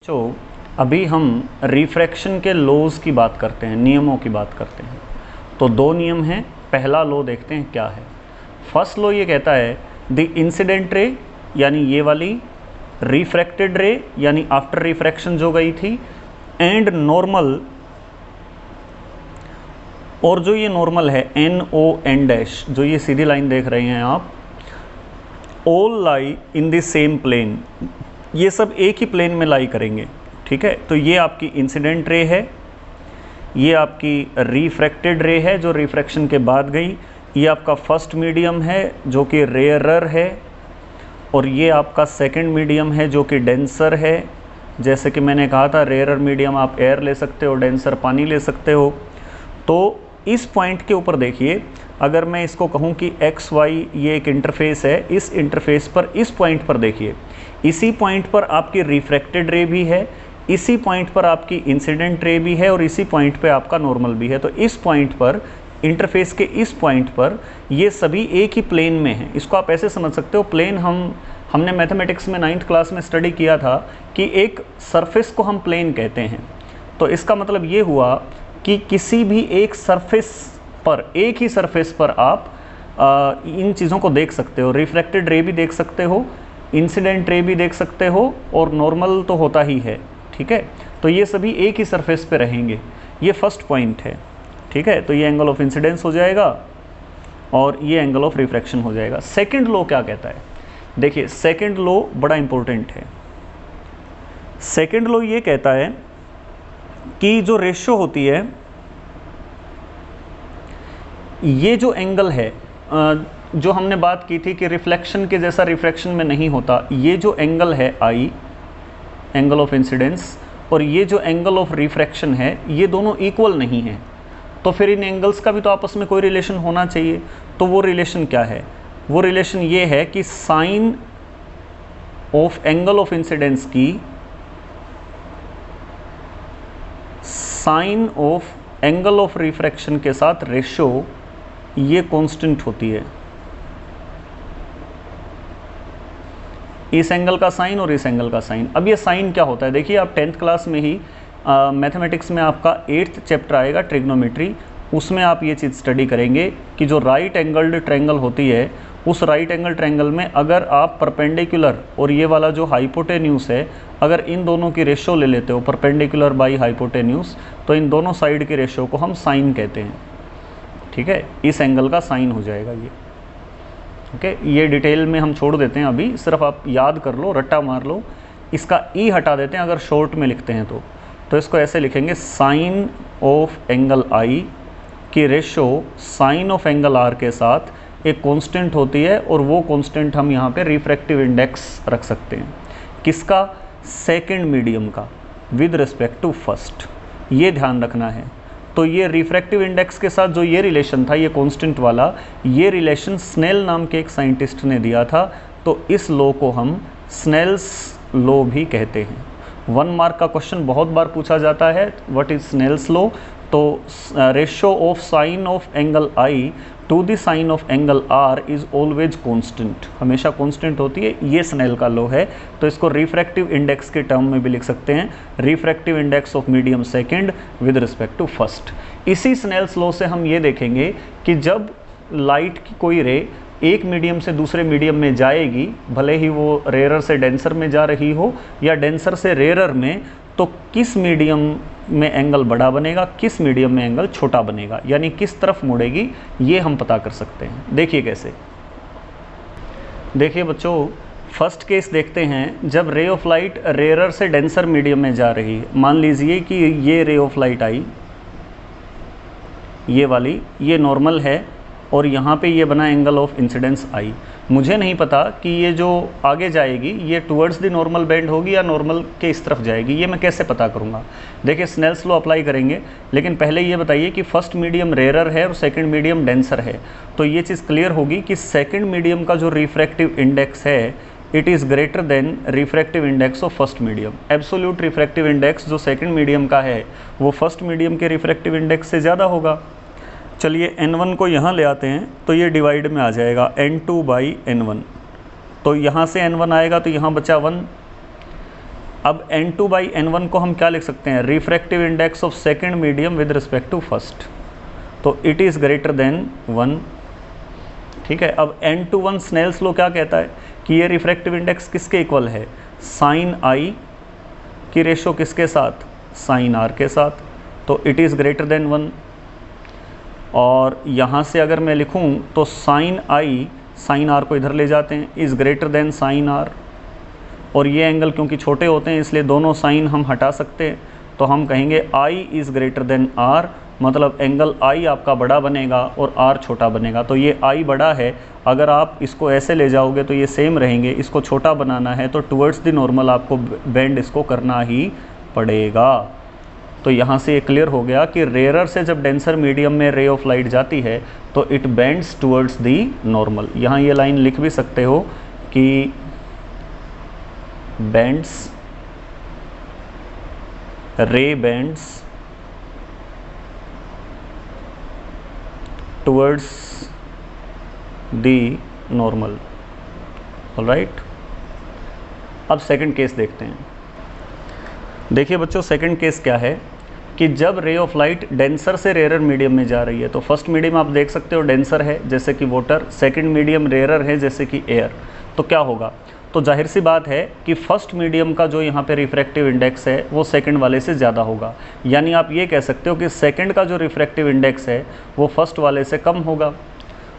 तो अभी हम रिफ्रैक्शन के लॉज की बात करते हैं, नियमों की बात करते हैं। तो दो नियम हैं। पहला लॉ देखते हैं क्या है। फर्स्ट लॉ ये कहता है द इंसिडेंट रे यानी ये वाली, रिफ्रैक्टेड रे यानी आफ्टर रिफ्रैक्शन जो गई थी, एंड नॉर्मल, और जो ये नॉर्मल है NON डैश, जो ये सीधी लाइन देख रहे हैं आप, all lie in the same plane, ये सब एक ही प्लेन में लाई करेंगे। ठीक है, तो ये आपकी इंसिडेंट रे है, ये आपकी रिफ्रैक्टेड रे है जो रिफ्रैक्शन के बाद गई, ये आपका फर्स्ट मीडियम है जो कि रेयरर है, और ये आपका सेकंड मीडियम है जो कि डेंसर है। जैसे कि मैंने कहा था, रेयरर मीडियम आप एयर ले सकते हो, डेंसर पानी ले सकते हो। तो इस पॉइंट के ऊपर देखिए, अगर मैं इसको कहूँ कि XY ये एक इंटरफेस है, इस इंटरफेस पर इस पॉइंट पर देखिए, इसी पॉइंट पर आपकी रिफ्रैक्टेड रे भी है, इसी पॉइंट पर आपकी इंसिडेंट रे भी है, और इसी पॉइंट पे आपका नॉर्मल भी है। तो इस पॉइंट पर, इंटरफेस के इस पॉइंट पर, ये सभी एक ही प्लेन में हैं। इसको आप ऐसे समझ सकते हो, प्लेन हमने मैथमेटिक्स में 9th क्लास में स्टडी किया था कि एक सरफेस को हम प्लेन कहते हैं। तो इसका मतलब ये हुआ कि किसी भी एक सरफेस पर, एक ही सरफेस पर आप इन चीज़ों को देख सकते हो। रिफ्रैक्टेड रे भी देख सकते हो, इंसिडेंट रे भी देख सकते हो, और नॉर्मल तो होता ही है। ठीक है, तो ये सभी एक ही सरफेस पे रहेंगे। ये फर्स्ट पॉइंट है। ठीक है, तो ये एंगल ऑफ इंसिडेंस हो जाएगा और ये एंगल ऑफ रिफ्रैक्शन हो जाएगा। सेकंड लॉ क्या कहता है? देखिए, सेकंड लॉ बड़ा इंपॉर्टेंट है। सेकंड लॉ ये कहता है कि जो रेशियो होती है, ये जो एंगल है, जो हमने बात की थी कि रिफ्लेक्शन के जैसा रिफ्रैक्शन में नहीं होता, ये जो एंगल है I, एंगल ऑफ इंसिडेंस, और ये जो एंगल ऑफ रिफ्रैक्शन है, ये दोनों इक्वल नहीं है। तो फिर इन एंगल्स का भी तो आपस में कोई रिलेशन होना चाहिए। तो वो रिलेशन क्या है? वो रिलेशन ये है कि sine of angle of incidence की sine of angle of refraction के साथ रेशियो ये कांस्टेंट होती है। इस एंगल का साइन और इस एंगल का साइन। अब ये साइन क्या होता है? देखिए, आप 10th क्लास में ही मैथमेटिक्स में आपका 8th चैप्टर आएगा ट्रिग्नोमेट्री, उसमें आप ये चीज़ स्टडी करेंगे कि जो राइट एंगल्ड ट्रायंगल होती है, उस राइट एंगल ट्रायंगल में अगर आप परपेंडिकुलर और ये वाला जो हाइपोटेन्यूस है, अगर इन दोनों की रेशियो ले लेते हो, परपेंडिकुलर बाई हाइपोटेन्यूस, तो इन दोनों साइड के रेशियो को हम साइन कहते हैं। ठीक है, इस एंगल का साइन हो जाएगा ये। ओके, ये डिटेल में हम छोड़ देते हैं अभी, सिर्फ आप याद कर लो, रट्टा मार लो। इसका ई हटा देते हैं अगर शॉर्ट में लिखते हैं तो इसको ऐसे लिखेंगे, साइन ऑफ एंगल आई की ratio sine of angle r के साथ एक कांस्टेंट होती है, और वो कांस्टेंट हम यहाँ पे रिफ्रैक्टिव इंडेक्स रख सकते हैं। किसका? सेकंड मीडियम का, विद रिस्पेक्ट टू फर्स्ट। ये ध्यान रखना है। तो ये रिफ्रैक्टिव इंडेक्स के साथ जो ये रिलेशन था, ये कांस्टेंट वाला, ये रिलेशन स्नेल नाम के एक साइंटिस्ट ने दिया था। तो इस लॉ को हम स्नेल्स लॉ भी कहते हैं। 1 मार्क का क्वेश्चन बहुत बार पूछा जाता है, व्हाट इज स्नेल्स लॉ? तो ratio of sine of angle i to the sine of angle r is always constant, हमेशा कांस्टेंट होती है। ये स्नेल का लॉ है। तो इसको रिफ्रैक्टिव इंडेक्स के टर्म में भी लिख सकते हैं, refractive index of medium second with respect to first. इसी स्नेल्स लॉ से हम ये देखेंगे कि जब लाइट की कोई रे एक मीडियम से दूसरे मीडियम में जाएगी, भले ही वो रेयरर से डेंसर में जा रही हो या डेंसर से रेयरर में, तो किस मीडियम में एंगल बड़ा बनेगा, किस मीडियम में एंगल छोटा बनेगा, यानी किस तरफ मुड़ेगी, ये हम पता कर सकते हैं। देखिए कैसे। देखिए बच्चों, फर्स्ट केस देखते हैं, जब रे ऑफ लाइट रेयरर से डेंसर मीडियम में जा रही है। मान लीजिए कि ये रे ऑफ लाइट आई, ये वाली, ये नॉर्मल है, और यहाँ पे ये बना एंगल ऑफ इंसिडेंस आई। मुझे नहीं पता कि ये जो आगे जाएगी, ये टुवर्ड्स द नॉर्मल बेंड होगी या नॉर्मल के इस तरफ जाएगी, ये मैं कैसे पता करूँगा? देखिए, स्नेल्स लॉ अप्लाई करेंगे, लेकिन पहले ये बताइए कि फर्स्ट मीडियम रेयरर है और सेकंड मीडियम डेंसर है। तो ये चीज़ क्लियर होगी कि सेकंड मीडियम का जो रिफ्रैक्टिव इंडेक्स है, it is greater then refractive index of first medium. Absolute refractive index जो सेकंड मीडियम का है, वो फर्स्ट मीडियम के रिफ्रैक्टिव इंडेक्स से ज़्यादा होगा। चलिए n1 को यहाँ ले आते हैं, तो ये डिवाइड में आ जाएगा n2 बाई n1। तो यहाँ से n1 आएगा तो यहाँ बचा 1, अब n2 बाई n1 को हम क्या लिख सकते हैं, refractive index of second medium with respect to first, तो इट इज़ ग्रेटर देन 1। ठीक है, अब n/1 स्नेल्स लॉ क्या कहता है कि ये रिफ्रैक्टिव इंडेक्स किसके इक्वल है, साइन आई की रेशो किसके साथ, साइन आर के साथ, तो इट इज़ ग्रेटर देन 1। और यहाँ से अगर मैं लिखूँ तो साइन आई, साइन आर को इधर ले जाते हैं, is greater than sine r, और ये एंगल क्योंकि छोटे होते हैं इसलिए दोनों साइन हम हटा सकते हैं, तो हम कहेंगे I is greater then are, मतलब एंगल आई आपका बड़ा बनेगा और आर छोटा बनेगा। तो ये आई बड़ा है, अगर आप इसको ऐसे ले जाओगे तो ये सेम रहेंगे, इसको छोटा बनाना है तो टुवर्ड्स द नॉर्मल आपको बेंड इसको करना ही पड़ेगा। तो यहाँ से ये क्लियर हो गया कि रेयरर से जब डेंसर मीडियम में रे ऑफ लाइट जाती है तो it bends towards the normal. यहाँ ये लाइन लिख भी सकते हो कि bends, ray bends towards the normal. Alright, अब सेकंड केस देखते हैं। देखिए बच्चों, सेकंड केस क्या है कि जब रे ऑफ लाइट डेंसर से रेयरर मीडियम में जा रही है, तो फर्स्ट मीडियम आप देख सकते हो डेंसर है जैसे कि वाटर, सेकंड मीडियम रेयरर है जैसे कि एयर, तो क्या होगा, तो जाहिर सी बात है कि फर्स्ट मीडियम का जो यहाँ पे रिफ्रैक्टिव इंडेक्स है वो सेकंड वाले से ज़्यादा होगा। यानी आप ये कह सकते हो कि सेकंड का जो रिफ्रैक्टिव इंडेक्स है वो फर्स्ट वाले से कम होगा।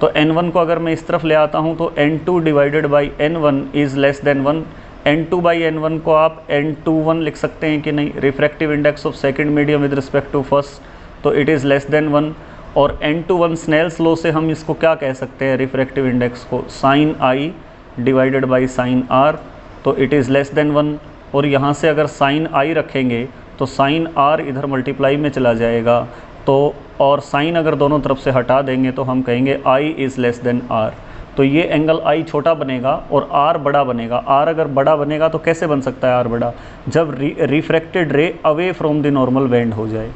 तो n1 को अगर मैं इस तरफ ले आता हूँ तो n2 divided by n1 is less than 1। n2 by n1 को आप n21 लिख सकते हैं कि नहीं, refractive index of second medium with respect to first, तो इट इज़ लेस देन 1। और n21 स्नेल्स लॉ से हम इसको क्या कह सकते हैं, रिफ्रैक्टिव इंडेक्स को sine I divided by sine r, तो इट इज़ लेस देन 1। और यहाँ से अगर साइन आई रखेंगे तो साइन आर इधर मल्टीप्लाई में चला जाएगा, तो और साइन अगर दोनों तरफ से हटा देंगे तो हम कहेंगे I is less then are. तो ये एंगल आई छोटा बनेगा और आर बड़ा बनेगा। आर अगर बड़ा बनेगा तो कैसे बन सकता है आर बड़ा, जब रिफ्रैक्टेड रे away from the normal bend हो जाए।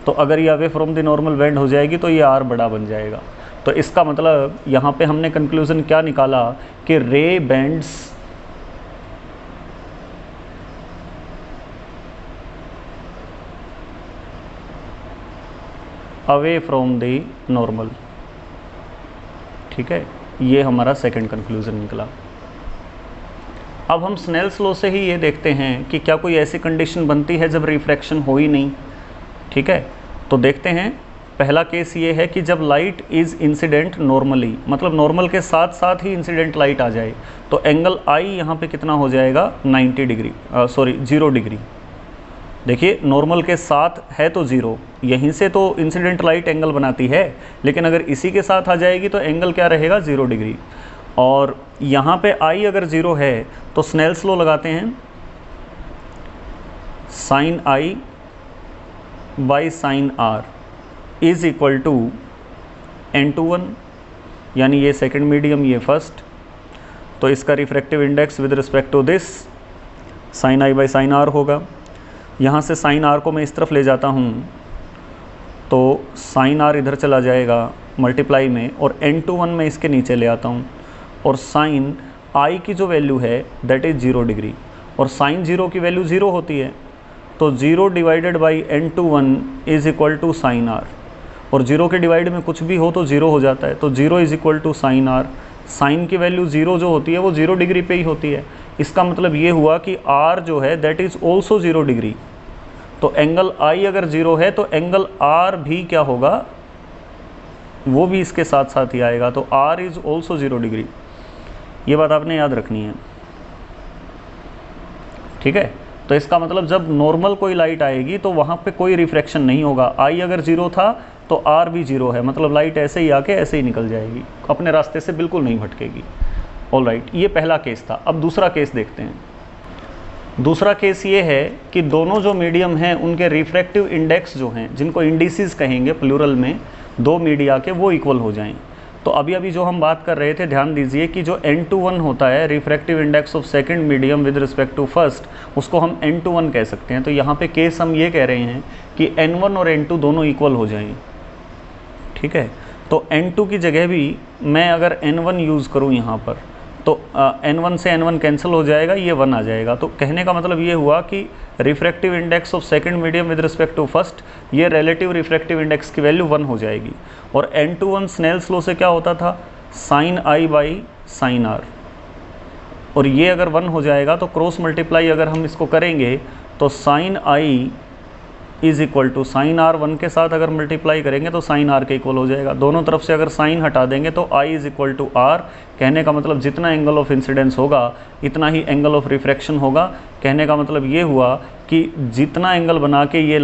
तो अगर ये away from the normal bend हो जाएगी तो ये आर बड़ा बन जाएगा। तो इसका मतलब यहाँ पे हमने कंक्लूज़न क्या निकाला कि ray bends away from the normal. ठीक है, ये हमारा सेकंड कंक्लूज़न निकला। अब हम स्नेल्स लॉ से ही ये देखते हैं कि क्या कोई ऐसी कंडीशन बनती है जब रिफ्रैक्शन हो ही नहीं। ठीक है, तो देखते हैं। पहला केस ये है कि जब लाइट इज़ इंसिडेंट नॉर्मली, मतलब नॉर्मल के साथ साथ ही इंसिडेंट लाइट आ जाए, तो एंगल आई यहाँ पे कितना हो जाएगा, 90 डिग्री, सॉरी 0 डिग्री। देखिए नॉर्मल के साथ है तो 0, यहीं से तो इंसिडेंट लाइट एंगल बनाती है, लेकिन अगर इसी के साथ आ जाएगी तो एंगल क्या रहेगा, 0 डिग्री। और यहाँ पे आई अगर 0 है तो स्नेल्स लॉ लगाते हैं, sine i by sine r is equal to n21, यानी ये सेकंड मीडियम ये फर्स्ट, तो इसका refractive index with respect to this sine i by sine r होगा। यहाँ से साइन आर को मैं इस तरफ ले जाता हूँ तो साइन आर इधर चला जाएगा मल्टीप्लाई में, और n21 मैं इसके नीचे ले आता हूँ, और साइन आई की जो वैल्यू है दैट इज़ 0 डिग्री, और साइन 0 की वैल्यू 0 होती है, तो 0 divided by n21 is equal to sine r, और 0 के डिवाइड में कुछ भी हो तो 0 हो जाता है, तो 0 is equal to sine r. Sine की वैल्यू 0 जो होती है वो 0 डिग्री पे ही होती है। इसका मतलब ये हुआ कि r जो है दैट इज़ ऑल्सो 0 डिग्री। तो एंगल I अगर 0 है तो एंगल R भी क्या होगा, वो भी इसके साथ साथ ही आएगा, तो R इज़ ऑल्सो 0 डिग्री। ये बात आपने याद रखनी है। ठीक है, तो इसका मतलब जब नॉर्मल कोई लाइट आएगी तो वहाँ पे कोई रिफ्रैक्शन नहीं होगा। I अगर 0 था तो R भी 0 है, मतलब लाइट ऐसे ही आके ऐसे ही निकल जाएगी, अपने रास्ते से बिल्कुल नहीं भटकेगी। ऑलराइट, ये पहला केस था। अब दूसरा केस देखते हैं। दूसरा केस ये है कि दोनों जो मीडियम हैं उनके रिफ्रैक्टिव इंडेक्स जो हैं, जिनको इंडिसेस कहेंगे प्लूरल में, दो मीडिया के, वो इक्वल हो जाएं। तो अभी अभी जो हम बात कर रहे थे, ध्यान दीजिए कि जो n21 होता है refractive index of second medium with respect to first, उसको हम n21 कह सकते हैं। तो यहाँ पे केस हम ये कह रहे हैं कि n1 और n2 दोनों इक्वल हो जाएं। ठीक है, तो n2 की जगह भी मैं अगर n1 यूज़ करूँ यहाँ पर, तो n1 से n1 कैंसिल हो जाएगा, ये 1 आ जाएगा। तो कहने का मतलब ये हुआ कि refractive index of second medium with respect to first, ये रिलेटिव रिफ्रैक्टिव इंडेक्स की वैल्यू 1 हो जाएगी। और n21 स्नेल्स लॉ से क्या होता था, sine i by sine r, और ये अगर 1 हो जाएगा तो क्रॉस मल्टीप्लाई अगर हम इसको करेंगे तो sine i is equal to sine r 1 के साथ अगर मल्टीप्लाई करेंगे तो साइन आर के इक्वल हो जाएगा। दोनों तरफ से अगर साइन हटा देंगे तो आई इज इक्वल टू आर। कहने का मतलब जितना एंगल ऑफ इंसिडेंस होगा इतना ही एंगल ऑफ रिफ्रैक्शन होगा। कहने का मतलब ये हुआ कि जितना एंगल बना के ये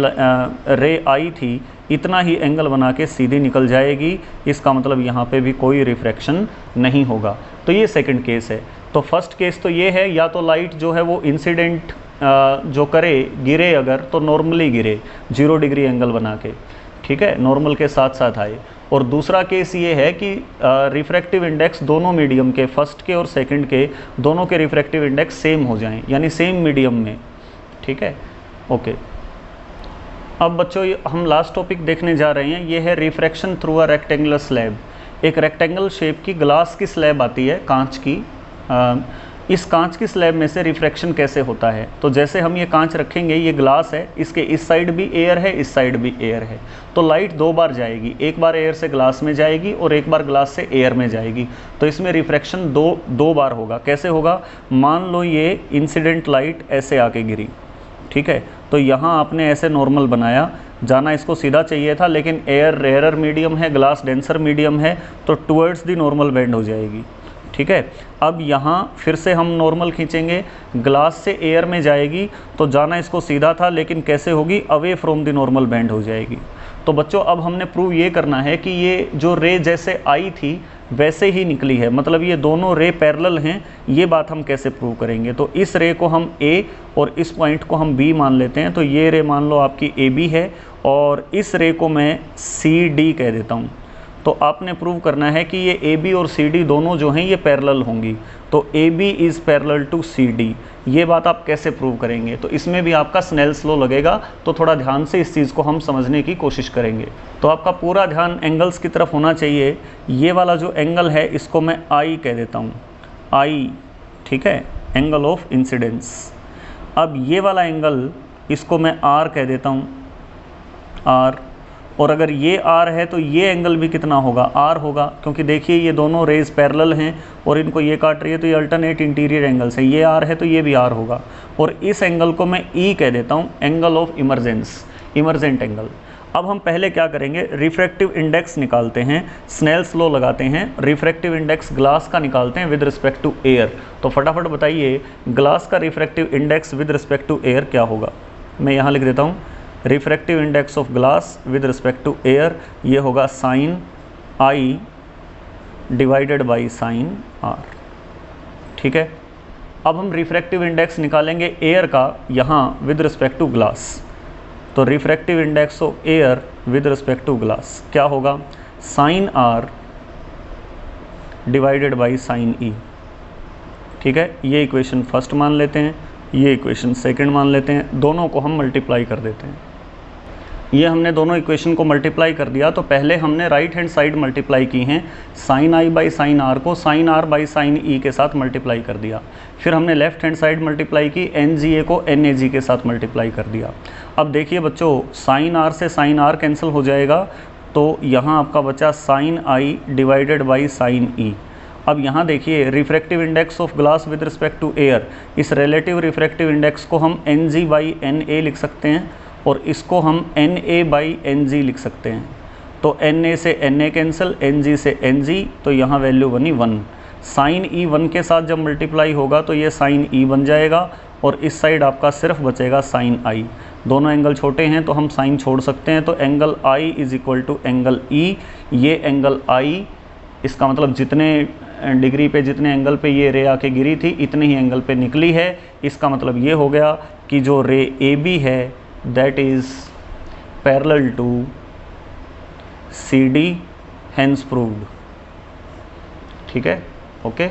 रे आई थी इतना ही एंगल बना के सीधी निकल जाएगी। इसका मतलब यहाँ पे भी कोई रिफ्रैक्शन नहीं होगा। तो ये सेकंड केस है। तो फर्स्ट केस तो ये है, या तो लाइट जो है वो इंसिडेंट जो करे गिरे अगर तो नॉर्मली गिरे 0 डिग्री एंगल बना के, ठीक है, नॉर्मल के साथ साथ आए। और दूसरा केस ये है कि रिफ्रैक्टिव इंडेक्स दोनों मीडियम के, फर्स्ट के और सेकंड के, दोनों के रिफ्रैक्टिव इंडेक्स सेम हो जाएं, यानी सेम मीडियम में, ठीक है, ओके। अब बच्चों हम लास्ट टॉपिक देखने जा रहे हैं, ये है refraction through a rectangular slab. एक रेक्टेंगल शेप की ग्लास की स्लैब आती है, कांच की। इस कांच की स्लैब में से रिफ्रैक्शन कैसे होता है। तो जैसे हम ये कांच रखेंगे, ये ग्लास है, इसके इस साइड भी एयर है, इस साइड भी एयर है, तो लाइट 2 बार जाएगी, एक बार एयर से ग्लास में जाएगी और एक बार ग्लास से एयर में जाएगी। तो इसमें रिफ्रैक्शन दो बार होगा। कैसे होगा, मान लो ये इंसिडेंट लाइट ऐसे आके गिरी, ठीक है, तो यहाँ आपने ऐसे नॉर्मल बनाया, जाना इसको सीधा चाहिए था, लेकिन एयर रेयरर मीडियम है, ग्लास डेंसर मीडियम है, तो टुवर्ड्स दी नॉर्मल बेंड हो जाएगी, ठीक है। अब यहाँ फिर से हम नॉर्मल खींचेंगे, ग्लास से एयर में जाएगी, तो जाना इसको सीधा था, लेकिन कैसे होगी, away from the normal bend हो जाएगी। तो बच्चों अब हमने प्रूव ये करना है कि ये जो रे जैसे आई थी वैसे ही निकली है, मतलब ये दोनों रे पैरेलल हैं। ये बात हम कैसे प्रूव करेंगे, तो इस रे को हम ए और इस पॉइंट को हम बी मान लेते हैं। तो ये रे मान लो आपकी ए बी है और इस रे को मैं सी डी कह देता हूँ। तो आपने प्रूव करना है कि ये ए बी और सी डी दोनों जो हैं ये पैरेलल होंगी। तो A B is parallel to C D. ये बात आप कैसे प्रूव करेंगे, तो इसमें भी आपका स्नेल्स लॉ लगेगा। तो थोड़ा ध्यान से इस चीज़ को हम समझने की कोशिश करेंगे। तो आपका पूरा ध्यान एंगल्स की तरफ होना चाहिए। ये वाला जो एंगल है इसको मैं आई कह देता हूँ, आई, ठीक है, एंगल ऑफ इंसिडेंस। अब ये वाला एंगल इसको मैं आर कह देता हूँ, आर। और अगर ये आर है तो ये एंगल भी कितना होगा, आर होगा, क्योंकि देखिए ये दोनों रेज पैरेलल हैं और इनको ये काट रही है, तो ये अल्टरनेट इंटीरियर एंगल्स है। ये आर है तो ये भी आर होगा। और इस एंगल को मैं ई कह देता हूँ, angle of emergence, emergent angle. अब हम पहले क्या करेंगे, रिफ्रैक्टिव इंडेक्स निकालते हैं, स्नेल्स लॉ लगाते हैं। रिफ्रैक्टिव इंडेक्स ग्लास का निकालते हैं विद रिस्पेक्ट टू एयर। तो फटाफट बताइए ग्लास का refractive index with respect to air क्या होगा। मैं यहाँ लिख देता हूँ, refractive index of glass with respect to air, ये होगा sine I divided by sine r, ठीक है। अब हम रिफ्रैक्टिव इंडेक्स निकालेंगे एयर का यहाँ विद रिस्पेक्ट टू ग्लास। तो refractive index of air with respect to glass क्या होगा, sine R divided by sine E, ठीक है। ये इक्वेशन फर्स्ट मान लेते हैं, ये इक्वेशन सेकंड मान लेते हैं, दोनों को हम मल्टीप्लाई कर देते हैं। ये हमने दोनों इक्वेशन को मल्टीप्लाई कर दिया। तो पहले हमने राइट हैंड साइड मल्टीप्लाई की हैं, sine i by sine r को sine r by sine e के साथ मल्टीप्लाई कर दिया। फिर हमने लेफ्ट हैंड साइड मल्टीप्लाई की, एन जी ए को एन ए जी के साथ मल्टीप्लाई कर दिया। अब देखिए बच्चों, साइन आर से साइन आर कैंसिल हो जाएगा, तो यहाँ आपका बचा sine I divided by sine E. अब यहाँ देखिए refractive index of glass with respect to air, इस रिलेटिव रिफ्रैक्टिव इंडेक्स को हम N G by N A लिख सकते हैं और इसको हम N A by N G लिख सकते हैं। तो एन ए से N A cancel, N G से एन जी, तो यहाँ वैल्यू बनी 1। साइन ई 1 के साथ जब मल्टीप्लाई होगा तो ये साइन ई बन जाएगा और इस साइड आपका सिर्फ बचेगा साइन आई। दोनों एंगल छोटे हैं तो हम साइन छोड़ सकते हैं। तो angle I is equal to angle E, ये एंगल आई, इसका मतलब जितने डिग्री पे, जितने एंगल पे ये रे आके गिरी थी इतने ही एंगल पे निकली है। इसका मतलब ये हो गया कि जो रे ए बी है that is parallel to C D, hence proved, ठीक है, ओके।